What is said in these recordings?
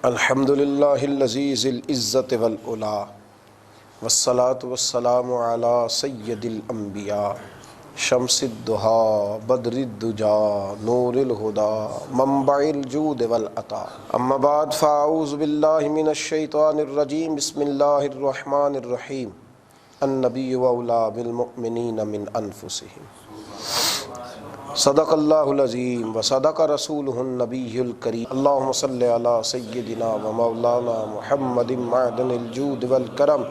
الحمدللہ الذی ذی العزت والعلا والصلاة والسلام علی سید الانبیاء شمس الضحیٰ بدر الدجا نور الہدی منبع الجود والعطا اما بعد فاعوذ باللہ من الشیطان الرجیم بسم اللہ الرحمن الرحیم النبی اولی بالمؤمنین من انفسہم صدق اللہ العظیم و صدق رسولہ النبی الکریم اللہم صلی علی سیدنا و مولانا محمد معدن الجود والکرم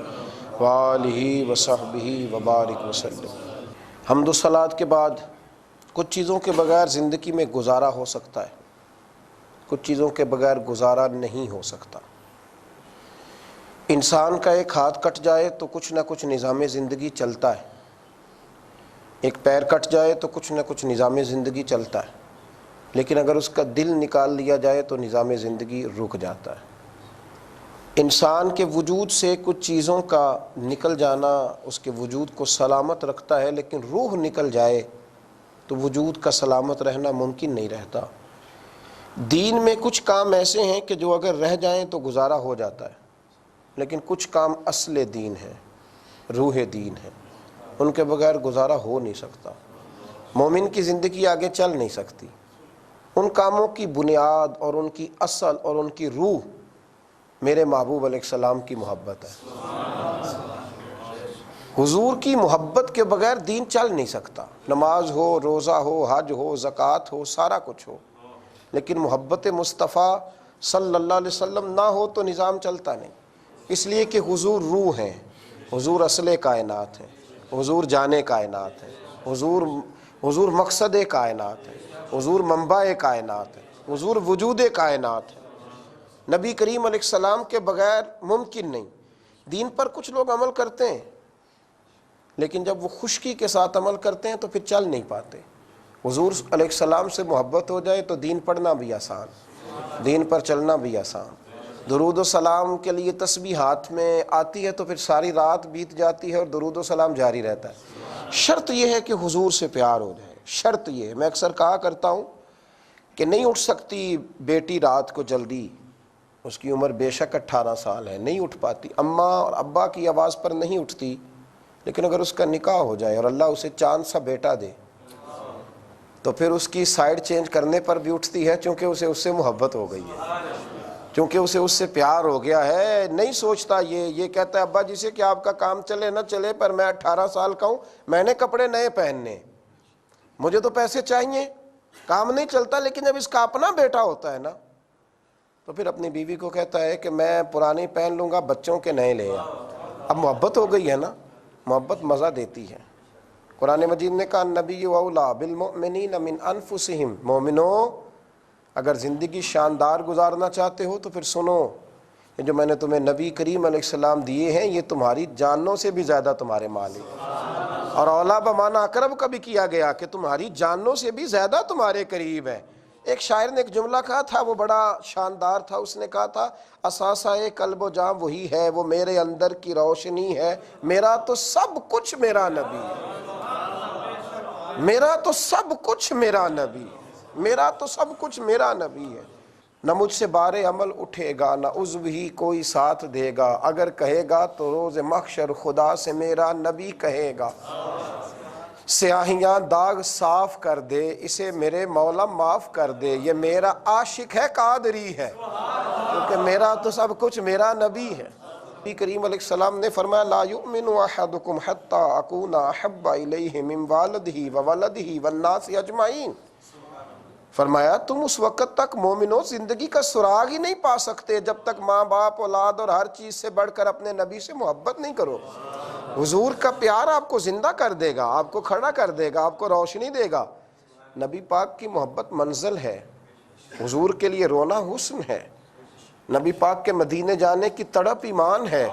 وآلہ وصحبہ وبارک وسلم۔ حمد و صلوات کے بعد کچھ چیزوں کے بغیر زندگی میں گزارا ہو سکتا ہے، کچھ چیزوں کے بغیر گزارا نہیں ہو سکتا۔ انسان کا ایک ہاتھ کٹ جائے تو کچھ نہ کچھ نظام زندگی چلتا ہے، ایک پیر کٹ جائے تو کچھ نہ کچھ نظام زندگی چلتا ہے، لیکن اگر اس کا دل نکال لیا جائے تو نظام زندگی رک جاتا ہے۔ انسان کے وجود سے کچھ چیزوں کا نکل جانا اس کے وجود کو سلامت رکھتا ہے، لیکن روح نکل جائے تو وجود کا سلامت رہنا ممکن نہیں رہتا۔ دین میں کچھ کام ایسے ہیں کہ جو اگر رہ جائیں تو گزارا ہو جاتا ہے، لیکن کچھ کام اصل دین ہے، روح دین ہے، ان کے بغیر گزارا ہو نہیں سکتا۔ مومن کی زندگی آگے چل نہیں سکتی۔ ان کاموں کی بنیاد اور ان کی اصل اور ان کی روح میرے محبوب علیہ السلام کی محبت ہے۔ حضور کی محبت کے بغیر دین چل نہیں سکتا۔ نماز ہو، روزہ ہو، حج ہو، زکوٰۃ ہو، سارا کچھ ہو، لیکن محبت مصطفیٰ صلی اللہ علیہ وسلم نہ ہو تو نظام چلتا نہیں۔ اس لیے کہ حضور روح ہیں، حضور اصل کائنات ہیں، حضور جان کائنات ہے، حضور مقصد کائنات ہے، حضور منبع کائنات ہے، حضور وجود کائنات ہے۔ نبی کریم علیہ السلام کے بغیر ممکن نہیں۔ دین پر کچھ لوگ عمل کرتے ہیں، لیکن جب وہ خشکی کے ساتھ عمل کرتے ہیں تو پھر چل نہیں پاتے۔ حضور علیہ السلام سے محبت ہو جائے تو دین پڑھنا بھی آسان، دین پر چلنا بھی آسان۔ درود و سلام کے لیے تسبیح ہاتھ میں آتی ہے تو پھر ساری رات بیت جاتی ہے اور درود و سلام جاری رہتا ہے۔ شرط یہ ہے کہ حضور سے پیار ہو جائے۔ شرط یہ ہے، میں اکثر کہا کرتا ہوں کہ نہیں اٹھ سکتی بیٹی رات کو جلدی، اس کی عمر بے شک 18 سال ہے، نہیں اٹھ پاتی، اماں اور ابا کی آواز پر نہیں اٹھتی، لیکن اگر اس کا نکاح ہو جائے اور اللہ اسے چاند سا بیٹا دے تو پھر اس کی سائیڈ چینج کرنے پر بھی اٹھتی ہے، چونکہ اسے اس سے محبت ہو گئی ہے، چونکہ اسے اس سے پیار ہو گیا ہے۔ نہیں سوچتا یہ کہتا ہے ابا جی سے کہ آپ کا کام چلے نہ چلے پر میں 18 سال کا ہوں، میں نے کپڑے نئے پہننے، مجھے تو پیسے چاہیے، کام نہیں چلتا۔ لیکن جب اس کا اپنا بیٹا ہوتا ہے نا تو پھر اپنی بیوی کو کہتا ہے کہ میں پرانے پہن لوں گا، بچوں کے نئے لے آ۔ اب محبت ہو گئی ہے نا، محبت مزہ دیتی ہے۔ قرآن مجید نے کہا النبی اولی بالمؤمنین من انفسہم، مومنوں اگر زندگی شاندار گزارنا چاہتے ہو تو پھر سنو، یہ جو میں نے تمہیں نبی کریم علیہ السلام دیے ہیں یہ تمہاری جانوں سے بھی زیادہ تمہارے مالک، اور اولا بمعنی اقرب کا بھی کیا گیا کہ تمہاری جانوں سے بھی زیادہ تمہارے قریب ہے۔ ایک شاعر نے ایک جملہ کہا تھا، وہ بڑا شاندار تھا، اس نے کہا تھا اساسہ قلب و جاں وہی ہے، وہ میرے اندر کی روشنی ہے، میرا تو سب کچھ میرا نبی ہے، میرا تو سب کچھ میرا نبی ہے، میرا تو سب کچھ میرا نبی ہے۔ نہ مجھ سے بار عمل اٹھے گا، نہ عضو ہی کوئی ساتھ دے گا، اگر کہے گا تو روز محشر خدا سے میرا نبی کہے گا۔ سیاہیاں داغ صاف کر دے، اسے میرے مولا معاف کر دے، یہ میرا عاشق ہے قادری ہے، کیونکہ میرا تو سب کچھ میرا نبی ہے۔ نبی کریم علیہ السلام نے فرمایا لا یؤمن احدکم حتی اکون احب الیہ من والدہ وولدہ والناس اجمعین۔ فرمایا تم اس وقت تک مومنوں زندگی کا سراغ ہی نہیں پا سکتے جب تک ماں باپ، اولاد اور ہر چیز سے بڑھ کر اپنے نبی سے محبت نہیں کرو۔ حضور کا پیار آپ کو زندہ کر دے گا، آپ کو کھڑا کر دے گا، آپ کو روشنی دے گا۔ نبی پاک کی محبت منزل ہے، حضور کے لیے رونا حسن ہے، نبی پاک کے مدینے جانے کی تڑپ ایمان ہے،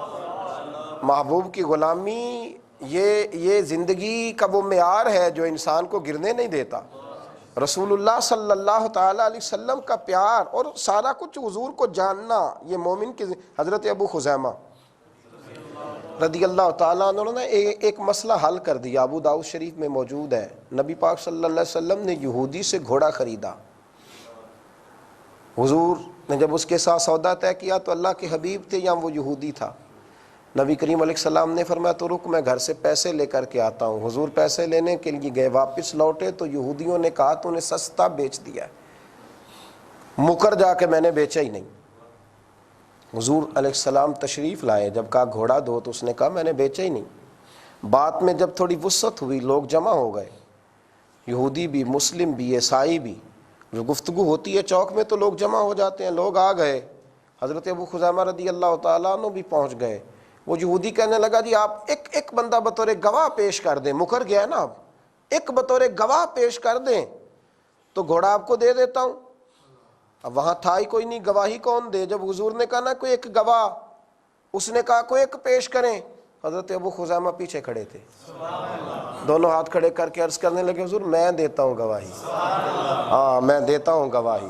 محبوب کی غلامی یہ زندگی کا وہ معیار ہے جو انسان کو گرنے نہیں دیتا۔ رسول اللہ صلی اللہ تعالیٰ علیہ وسلم کا پیار اور سارا کچھ حضور کو جاننا، یہ مومن کی حضرت ابو خزیمہ رضی اللہ تعالیٰ عنہ نے ایک مسئلہ حل کر دیا، ابو داؤد شریف میں موجود ہے۔ نبی پاک صلی اللہ علیہ وسلم نے یہودی سے گھوڑا خریدا، حضور نے جب اس کے ساتھ سودا طے کیا تو اللہ کے حبیب تھے یا وہ یہودی تھا؟ نبی کریم علیہ السلام نے فرمایا تو رک، میں گھر سے پیسے لے کر کے آتا ہوں۔ حضور پیسے لینے کے لیے گئے، واپس لوٹے تو یہودیوں نے کہا تو نے سستا بیچ دیا ہے۔ مکر جا کے میں نے بیچا ہی نہیں۔ حضور علیہ السلام تشریف لائے، جب کہا گھوڑا دو تو اس نے کہا میں نے بیچا ہی نہیں۔ بات میں جب تھوڑی وسعت ہوئی، لوگ جمع ہو گئے، یہودی بھی، مسلم بھی، عیسائی بھی، جو گفتگو ہوتی ہے چوک میں تو لوگ جمع ہو جاتے ہیں، لوگ آ گئے۔ حضرت ابو خزیمہ رضی اللہ تعالیٰ عنہ بھی پہنچ گئے۔ وہ یہودی کہنے لگا جی آپ ایک بندہ بطور گواہ پیش کر دیں، مکر گیا نا، اب ایک بطور گواہ پیش کر دیں تو گھوڑا آپ کو دے دیتا ہوں۔ اب وہاں تھا ہی کوئی نہیں، گواہی کون دے؟ جب حضور نے کہا نا کوئی ایک گواہ، اس نے کہا کوئی ایک پیش کریں۔ حضرت ابو خزیمہ پیچھے کھڑے تھے، دونوں ہاتھ کھڑے کر کے عرض کرنے لگے حضور میں دیتا ہوں گواہی، ہاں میں دیتا ہوں گواہی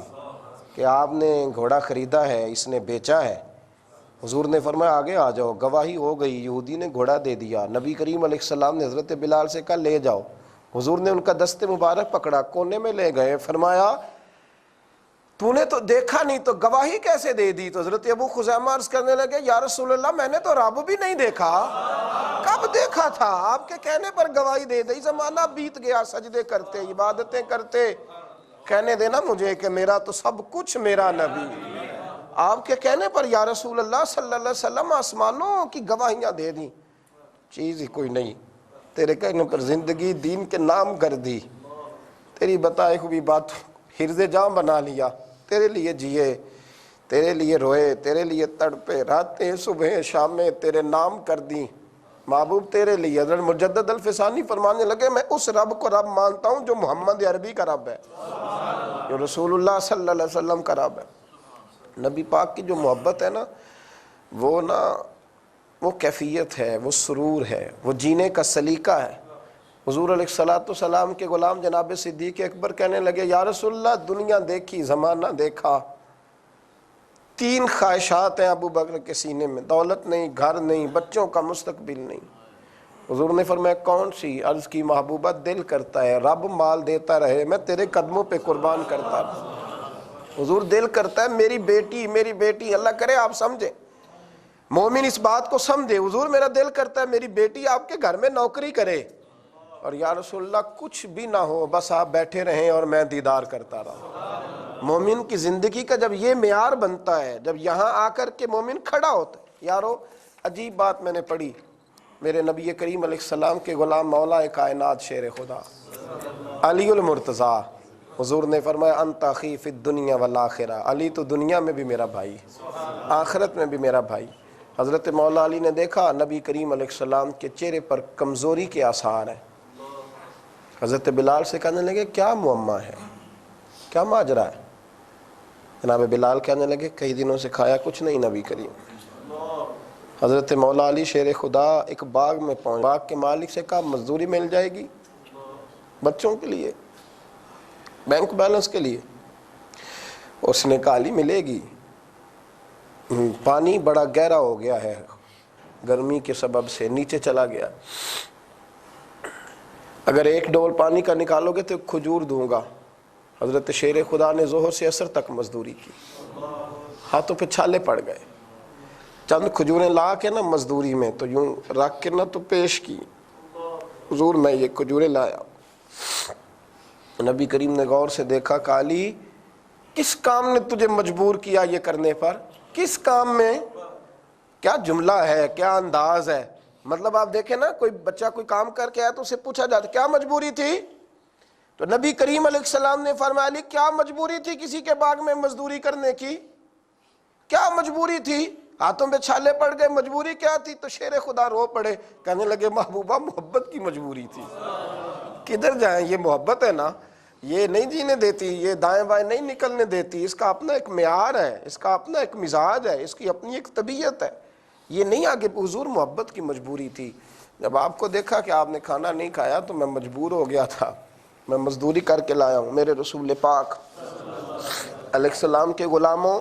کہ آپ نے گھوڑا خریدا ہے، اس نے بیچا ہے۔ حضور نے فرمایا آگے آ جاؤ، گواہی ہو گئی، یہودی نے گھوڑا دے دیا۔ نبی کریم علیہ السلام نے حضرت بلال سے کہا لے جاؤ۔ حضور نے ان کا دست مبارک پکڑا، کونے میں لے گئے، فرمایا تو نے تو دیکھا نہیں تو گواہی کیسے دے دی؟ تو حضرت ابو خزیمہ عرض کرنے لگے یا رسول اللہ میں نے تو رب بھی نہیں دیکھا۔ کب دیکھا تھا؟ آپ کے کہنے پر گواہی دے دی، زمانہ بیت گیا، سجدے کرتے، عبادتیں کرتے، کہنے دینا مجھے کہ میرا تو سب کچھ میرا نبی، آپ کے کہنے پر یا رسول اللہ صلی اللہ علیہ وسلم آسمانوں کی گواہیاں دے دیں، چیز ہی کوئی نہیں، تیرے کہنے پر زندگی دین کے نام کر دی، تیری بتائے ہوئی بات حرز جاں بنا لیا، تیرے لیے جیے، تیرے لیے روئے، تیرے لیے تڑپے، راتیں صبح شامیں تیرے نام کر دی، محبوب تیرے لیے۔ حضرت مجدد الفسانی فرمانے لگے میں اس رب کو رب مانتا ہوں جو محمد عربی کا رب ہے، جو رسول اللہ صلی اللہ علیہ وسلم کا رب ہے۔ نبی پاک کی جو محبت ہے نا وہ کیفیت ہے، وہ سرور ہے، وہ جینے کا سلیقہ ہے۔ حضور علیہ السلام کے غلام جناب صدیق اکبر کہنے لگے یا رسول اللہ دنیا دیکھی، زمانہ دیکھا، 3 خواہشات ہیں ابو بکر کے سینے میں، دولت نہیں، گھر نہیں، بچوں کا مستقبل نہیں۔ حضور نے فرمایا کون سی؟ عرض کی محبوبہ دل کرتا ہے رب مال دیتا رہے، میں تیرے قدموں پہ قربان کرتا رہا۔ حضور دل کرتا ہے میری بیٹی، اللہ کرے آپ سمجھیں، مومن اس بات کو سمجھے، حضور میرا دل کرتا ہے میری بیٹی آپ کے گھر میں نوکری کرے، اور یا رسول اللہ کچھ بھی نہ ہو، بس آپ بیٹھے رہیں اور میں دیدار کرتا رہا۔ مومن کی زندگی کا جب یہ معیار بنتا ہے، جب یہاں آ کر کے مومن کھڑا ہوتا ہے۔ یارو عجیب بات میں نے پڑھی، میرے نبی کریم علیہ السلام کے غلام مولا کائنات شیر خدا علی المرتضیٰ، حضور نے فرمایا انت اخی فی الدنیا والآخرہ، علی تو دنیا میں بھی میرا بھائی، آخرت میں بھی میرا بھائی۔ حضرت مولا علی نے دیکھا نبی کریم علیہ السلام کے چہرے پر کمزوری کے آثار ہیں۔ حضرت بلال سے کہنے لگے کیا معمہ ہے، کیا ماجرا ہے؟ جناب بلال کہنے لگے کئی دنوں سے کھایا کچھ نہیں نبی کریم۔ حضرت مولا علی شیر خدا ایک باغ میں پہنچ، باغ کے مالک سے کہا مزدوری مل جائے گی بچوں کے لیے، بینک بیلنس کے لیے؟ اس نے کہا علی ملے گی، پانی بڑا گہرا ہو گیا ہے، گرمی کے سبب سے نیچے چلا گیا، اگر 1 ڈول پانی کا نکالو گے تو کھجور دوں گا۔ حضرت شیر خدا نے ظہر سے عصر تک مزدوری کی، ہاتھوں پہ چھالے پڑ گئے، چند کھجوریں لا کے نا مزدوری میں تو یوں رکھ کے نا تو پیش کی، حضور میں یہ کھجوریں لایا۔ نبی کریم نے غور سے دیکھا کہ علی کس کام نے تجھے مجبور کیا یہ کرنے پر؟ کس کام میں؟ کیا جملہ ہے، کیا انداز ہے؟ مطلب آپ دیکھیں نا کوئی بچہ کوئی کام کر کے آیا تو اسے پوچھا جاتا کیا مجبوری تھی؟ تو نبی کریم علیہ السلام نے فرمایا علی کیا مجبوری تھی کسی کے باغ میں مزدوری کرنے کی؟ کیا مجبوری تھی؟ ہاتھوں پہ چھالے پڑ گئے، مجبوری کیا تھی؟ تو شیر خدا رو پڑے، کہنے لگے محبوبہ محبت کی مجبوری تھی۔ کدھر جائیں، یہ محبت ہے نا، یہ نہیں جینے دیتی، یہ دائیں بائیں نہیں نکلنے دیتی، اس کا اپنا ایک معیار ہے، اس کا اپنا ایک مزاج ہے، اس کی اپنی ایک طبیعت ہے، یہ نہیں آگے۔ حضور محبت کی مجبوری تھی، جب آپ کو دیکھا کہ آپ نے کھانا نہیں کھایا تو میں مجبور ہو گیا تھا، میں مزدوری کر کے لایا ہوں۔ میرے رسول پاک علیہ السلام کے غلاموں،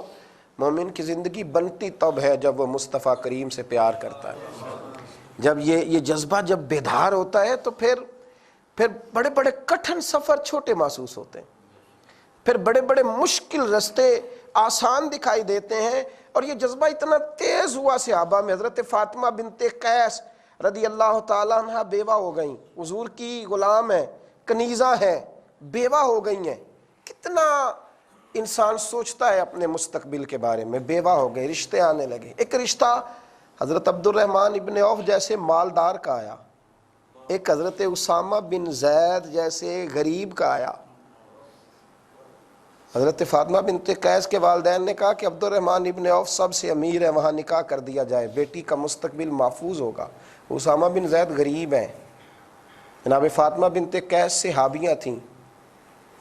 مومن کی زندگی بنتی تب ہے جب وہ مصطفیٰ کریم سے پیار کرتا ہے، جب یہ جذبہ جب بیدار ہوتا ہے تو پھر بڑے بڑے کٹھن سفر چھوٹے محسوس ہوتے ہیں، پھر بڑے بڑے مشکل رستے آسان دکھائی دیتے ہیں، اور یہ جذبہ اتنا تیز ہوا صحابہ میں۔ حضرت فاطمہ بنت قیس رضی اللہ تعالیٰ عنہ بیوہ ہو گئیں، حضور کی غلام ہیں، کنیزہ ہیں، بیوہ ہو گئی ہیں۔ کتنا انسان سوچتا ہے اپنے مستقبل کے بارے میں، بیوہ ہو گئے، رشتے آنے لگے۔ ایک رشتہ حضرت عبد الرحمن ابن عوف جیسے مالدار کا آیا، ایک حضرت اسامہ بن زید جیسے غریب کا آیا۔ حضرت فاطمہ بنت قیس کے والدین نے کہا کہ عبد الرحمن ابن عوف سب سے امیر ہے، وہاں نکاح کر دیا جائے، بیٹی کا مستقبل محفوظ ہوگا۔ اسامہ بن زید غریب ہیں۔ جناب فاطمہ بنت قیس صحابیاں تھیں،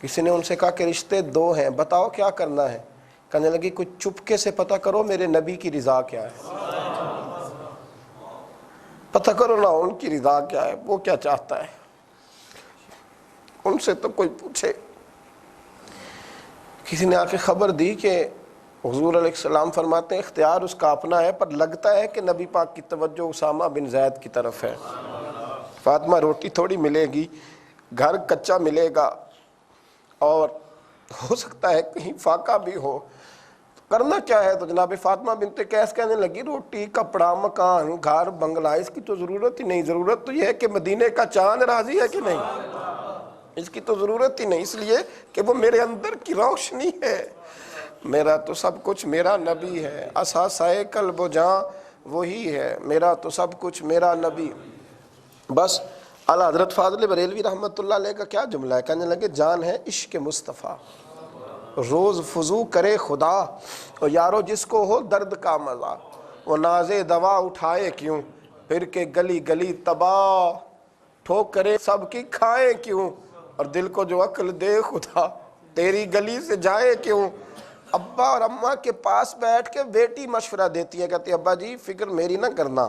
کسی نے ان سے کہا کہ رشتے دو ہیں، بتاؤ کیا کرنا ہے؟ کہنے لگی کچھ چپکے سے پتہ کرو میرے نبی کی رضا کیا ہے، پتہ کرو نا ان کی رضا کیا ہے، وہ کیا چاہتا ہے، ان سے تو کوئی پوچھے۔ کسی نے آ کے خبر دی کہ حضور علیہ السلام فرماتے ہیں اختیار اس کا اپنا ہے، پر لگتا ہے کہ نبی پاک کی توجہ اسامہ بن زید کی طرف ہے۔ فاطمہ روٹی تھوڑی ملے گی، گھر کچا ملے گا، اور ہو سکتا ہے کہیں فاقہ بھی ہو، کرنا کیا ہے؟ تو جناب فاطمہ بنت قیس کہنے لگی روٹی، کپڑا، مکان، گھر، بنگلہ اس کی تو ضرورت ہی نہیں، ضرورت تو یہ ہے کہ مدینے کا چاند راضی ہے کہ نہیں، اس کی تو ضرورت ہی نہیں، اس لیے کہ وہ میرے اندر کی روشنی ہے، میرا تو سب کچھ میرا نبی ہے، اساسائے قلب و جاں وہی ہے، میرا تو سب کچھ میرا نبی۔ بس اعلیٰ حضرت فاضل بریلوی رحمۃ اللہ علیہ کا کیا جملہ ہے، کہنے لگے جان ہے عشق مصطفیٰ، روز فضو کرے خدا، اور یارو جس کو ہو درد کا مزہ، وہ ناز دوا اٹھائے کیوں، پھر کے گلی گلی تباہ، ٹھوکرے سب کی کھائے کیوں، اور دل کو جو عقل دے خدا، تیری گلی سے جائے کیوں۔ ابا اور اماں کے پاس بیٹھ کے بیٹی مشورہ دیتی ہے، کہتی ہے ابا جی فکر میری نہ کرنا،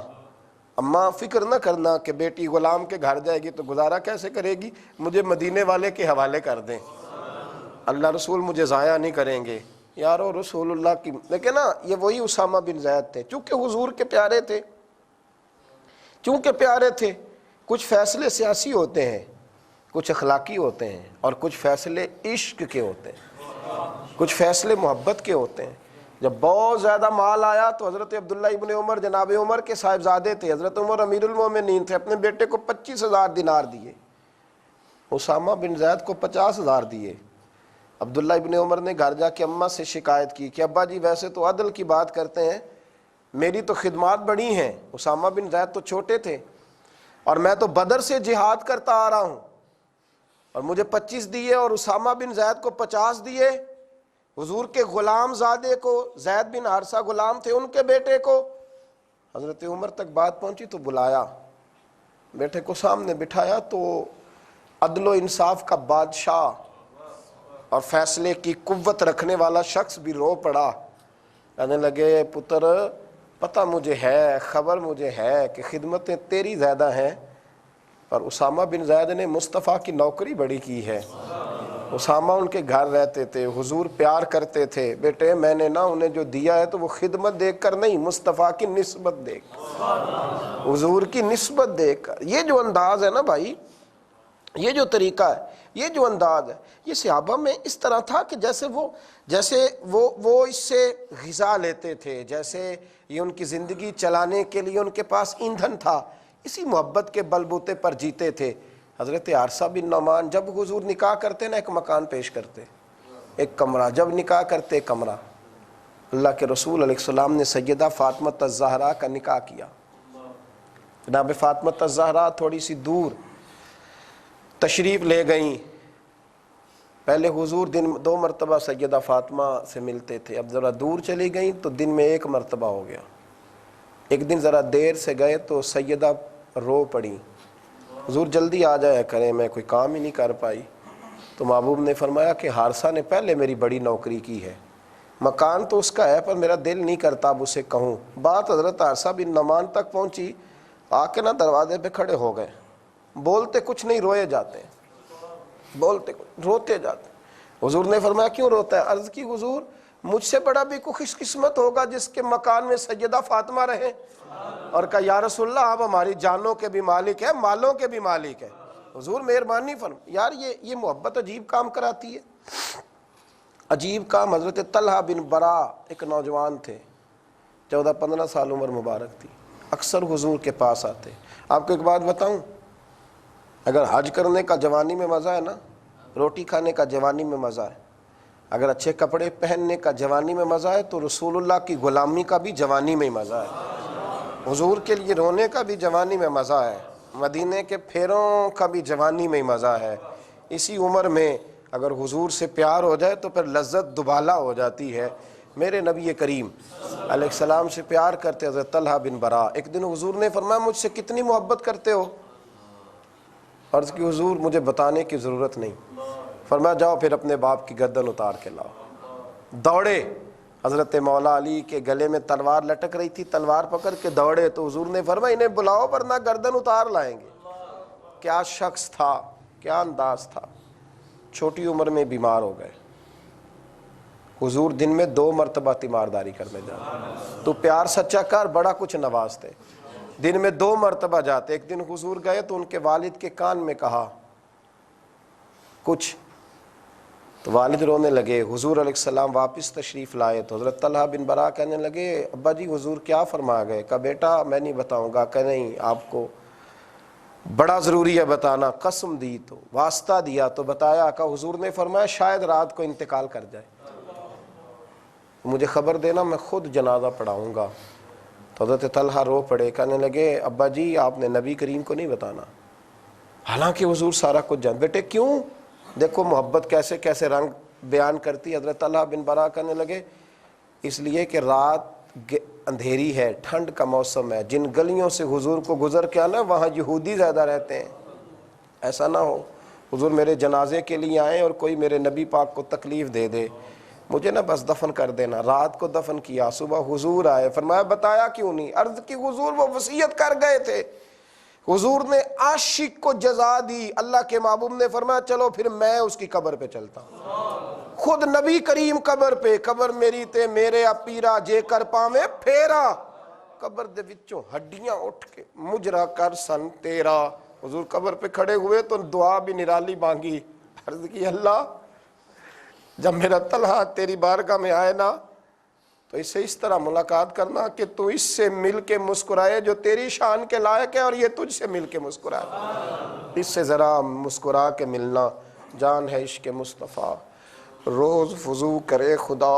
اماں فکر نہ کرنا کہ بیٹی غلام کے گھر جائے گی تو گزارا کیسے کرے گی، مجھے مدینے والے کے حوالے کر دیں، اللہ رسول مجھے ضائع نہیں کریں گے۔ یارو رسول اللہ کی، لیکن نا یہ وہی اسامہ بن زید تھے، چونکہ حضور کے پیارے تھے، چونکہ پیارے تھے۔ کچھ فیصلے سیاسی ہوتے ہیں، کچھ اخلاقی ہوتے ہیں، اور کچھ فیصلے عشق کے ہوتے ہیں، کچھ فیصلے محبت کے ہوتے ہیں۔ جب بہت زیادہ مال آیا تو حضرت عبداللہ ابن عمر جناب عمر کے صاحبزادے تھے، حضرت عمر امیر المومنین تھے، اپنے بیٹے کو 25,000 دینار دیے، اسامہ بن زید کو 50,000 دیے۔ عبداللہ ابن عمر نے گھر جا کے اماں سے شکایت کی کہ ابا جی ویسے تو عدل کی بات کرتے ہیں، میری تو خدمات بڑی ہیں، اسامہ بن زید تو چھوٹے تھے، اور میں تو بدر سے جہاد کرتا آ رہا ہوں، اور مجھے 25 دیے اور اسامہ بن زید کو 50 دیے، حضور کے غلام زادے کو، زید بن حارثہ غلام تھے ان کے بیٹے کو۔ حضرت عمر تک بات پہنچی تو بلایا، بیٹے کو سامنے بٹھایا تو عدل و انصاف کا بادشاہ اور فیصلے کی قوت رکھنے والا شخص بھی رو پڑا، کہنے لگے پتر پتہ مجھے ہے، خبر مجھے ہے کہ خدمتیں تیری زیادہ ہیں، پر اسامہ بن زید نے مصطفیٰ کی نوکری بڑی کی ہے، اسامہ ان کے گھر رہتے تھے، حضور پیار کرتے تھے، بیٹے میں نے نا انہیں جو دیا ہے تو وہ خدمت دیکھ کر نہیں، مصطفیٰ کی نسبت دیکھ کر، حضور کی نسبت دیکھ کر۔ یہ جو انداز ہے نا بھائی، یہ جو طریقہ ہے، یہ جو انداز ہے، یہ صحابہ میں اس طرح تھا کہ جیسے وہ اس سے غذا لیتے تھے، جیسے یہ ان کی زندگی چلانے کے لیے ان کے پاس ایندھن تھا، اسی محبت کے بل بوتے پر جیتے تھے۔ حضرت حارثہ بن نعمان جب حضور نکاح کرتے نا ایک مکان پیش کرتے، ایک کمرہ، جب نکاح کرتے کمرہ۔ اللہ کے رسول علیہ السلام نے سیدہ فاطمہ الزہرا کا نکاح کیا، جناب فاطمہ الزہرا تھوڑی سی دور تشریف لے گئیں، پہلے حضور دن 2 مرتبہ سیدہ فاطمہ سے ملتے تھے، اب ذرا دور چلی گئیں تو دن میں 1 مرتبہ ہو گیا۔ ایک دن ذرا دیر سے گئے تو سیدہ رو پڑی، حضور جلدی آ جایا کریں، میں کوئی کام ہی نہیں کر پائی۔ تو محبوب نے فرمایا کہ حارثہ نے پہلے میری بڑی نوکری کی ہے، مکان تو اس کا ہے پر میرا دل نہیں کرتا اب اسے کہوں۔ بات حضرت حارثہ بن نعمان تک پہنچی، آ کے نا دروازے پہ کھڑے ہو گئے، بولتے کچھ نہیں، روئے جاتے ہیں، بولتے روتے جاتے ہیں۔ حضور نے فرمایا کیوں روتا ہے؟ عرض کی حضور مجھ سے بڑا بھی کوئی خوش قسمت ہوگا جس کے مکان میں سیدہ فاطمہ رہے، اور کہا یا رسول اللہ آپ ہماری جانوں کے بھی مالک ہیں، مالوں کے بھی مالک ہیں، حضور مہربانی فرم۔ یار یہ محبت عجیب کام کراتی ہے۔ عجیب کام، حضرت طلحہ بن برا ایک نوجوان تھے، 14-15 سال عمر مبارک تھی، اکثر حضور کے پاس آتے۔ آپ کو ایک بات بتاؤں، اگر حج کرنے کا جوانی میں مزہ ہے نا، روٹی کھانے کا جوانی میں مزہ ہے، اگر اچھے کپڑے پہننے کا جوانی میں مزہ ہے، تو رسول اللہ کی غلامی کا بھی جوانی میں مزہ ہے، حضور کے لیے رونے کا بھی جوانی میں مزہ ہے، مدینے کے پھیروں کا بھی جوانی میں مزہ ہے۔ اسی عمر میں اگر حضور سے پیار ہو جائے تو پھر لذت دوبالا ہو جاتی ہے۔ میرے نبی کریم علیہ السلام سے پیار کرتے حضرت طلحہ بن برا۔ ایک دن حضور نے فرمایا مجھ سے کتنی محبت کرتے ہو؟ عرض کی حضور مجھے بتانے کی ضرورت نہیں۔ فرمایا جاؤ پھر اپنے باپ کی گردن اتار کے لاؤ۔ دوڑے، حضرت مولا علی کے گلے میں تلوار لٹک رہی تھی، تلوار پکڑ کے دوڑے تو حضور نے فرمایا انہیں بلاؤ ورنہ گردن اتار لائیں گے۔ کیا شخص تھا، کیا انداز تھا، چھوٹی عمر میں بیمار ہو گئے۔ حضور دن میں 2 مرتبہ تیمارداری کرنے جاتے، تو پیار سچا کر، بڑا کچھ نوازتے، دن میں 2 مرتبہ جاتے۔ ایک دن حضور گئے تو ان کے والد کے کان میں کہا کچھ، تو والد رونے لگے۔ حضور علیہ السلام واپس تشریف لائے تو حضرت طلحہ بن برا کہنے لگے ابا جی حضور کیا فرما گئے؟ کہا بیٹا میں نہیں بتاؤں گا۔ کہ نہیں آپ کو بڑا ضروری ہے بتانا۔ قسم دی تو واسطہ دیا تو بتایا۔ کہ حضور نے فرمایا شاید رات کو انتقال کر جائے، مجھے خبر دینا، میں خود جنازہ پڑھاؤں گا۔ تو حضرت طلحہ رو پڑے، کہنے لگے ابا جی آپ نے نبی کریم کو نہیں بتانا، حالانکہ حضور سارا کچھ جان۔ بیٹے کیوں؟ دیکھو محبت کیسے کیسے رنگ بیان کرتی۔ حضرت طلحہ بن برا کہنے لگے اس لیے کہ رات اندھیری ہے، ٹھنڈ کا موسم ہے، جن گلیوں سے حضور کو گزر کے آنا وہاں یہودی زیادہ رہتے ہیں، ایسا نہ ہو حضور میرے جنازے کے لیے آئیں اور کوئی میرے نبی پاک کو تکلیف دے دے، مجھے نہ بس دفن کر دینا۔ رات کو دفن کیا، صبح حضور آئے، فرمایا بتایا کیوں نہیں؟ عرض کی حضور وہ وصیت کر گئے تھے۔ حضور نے عاشق کو جزا دی، اللہ کے محبوب نے فرمایا چلو پھر میں اس کی قبر پہ چلتا ہوں۔ خود نبی کریم قبر پہ، قبر میری تے میرے اپیرا جے کر پاویں پھیرا، قبر دے وچوں ہڈیاں اٹھ کے مجرا کر سن تیرا۔ حضور قبر پہ کھڑے ہوئے تو دعا بھی نرالی مانگی، عرض کی اللہ جب میرا طلحہ تیری بارگاہ میں آئے نا تو اس سے اس طرح ملاقات کرنا کہ تو اس سے مل کے مسکرائے جو تیری شان کے لائق ہے اور یہ تجھ سے مل کے مسکرائے، اس سے ذرا مسکرا کے ملنا، جان ہے عشق مصطفیٰ۔ روز وضو کرے خدا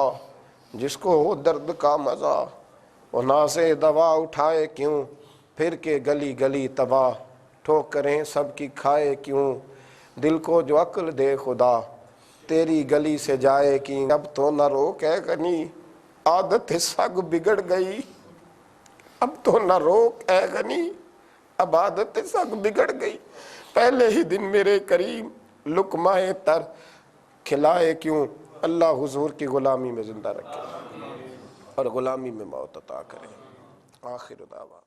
جس کو ہو درد کا مزہ، وہ نازے دوا اٹھائے کیوں پھر کے گلی گلی تباہ، ٹھوکریں سب کی کھائے کیوں دل کو جو عقل دے خدا، تیری گلی سے جائے کی اب تو نہ روک اے غنی، عادت سگ بگڑ گئی، اب تو نہ روک اے غنی، اب عادت سگ بگڑ گئی، پہلے ہی دن میرے کریم لقمہ تر کھلائے کیوں۔ اللہ حضور کی غلامی میں زندہ رکھے اور غلامی میں موت عطا کرے۔ آخر دعوانا